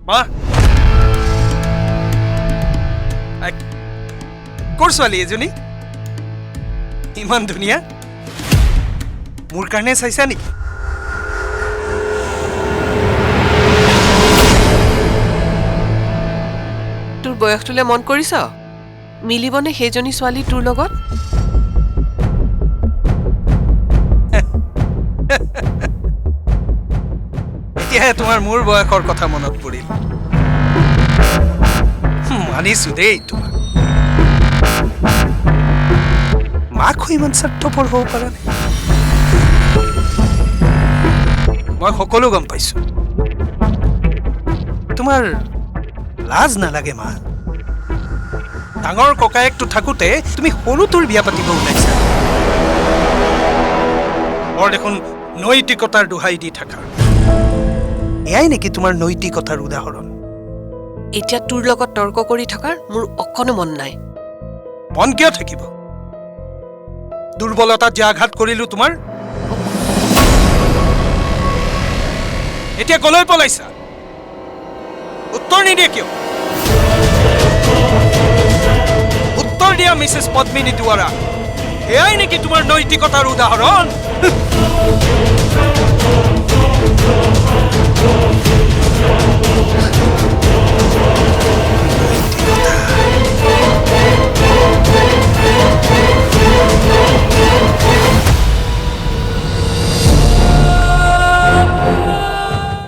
মা ক'ৰ ছোৱালী এজনী ইমান ধুনীয়া মোৰ কাৰণে চাইছা নেকি তোৰ বয়সটোলে মন কৰিছ মিলিবনে সেইজনী ছোৱালী তোৰ লগত এতিয়াহে তোমাৰ মোৰ বয়সৰ কথা মনত পৰিল মানিছো দেই তোমাক মাকো ইমান স্বাৰ্থপৰ হ'ব পাৰা নাই মই সকলো গম পাইছো তোমাৰ লাজ নালাগে মা ডাঙৰ ককায়েকটো থাকোতে তুমি সৰুটোৰ বিয়া পাতিব ওলাইছা বৰ দেখোন নৈতিকতাৰ দোহাই দি থাকা এয়াই নেকি তোমাৰ নৈতিকতাৰ উদাহৰণ এতিয়া তোৰ লগত তৰ্ক কৰি থকাৰ মোৰ অকণো মন নাই মন কিয় থাকিব দুৰ্বলতাত যে আঘাত কৰিলো তোমাৰ এতিয়া কলৈ পলাইছা উত্তৰ নিদিয়ে কিয় উত্তৰ দিয়া মিছেছ পদ্মিনী দুৱাৰা এয়াই নেকি তোমাৰ নৈতিকতাৰ উদাহৰণ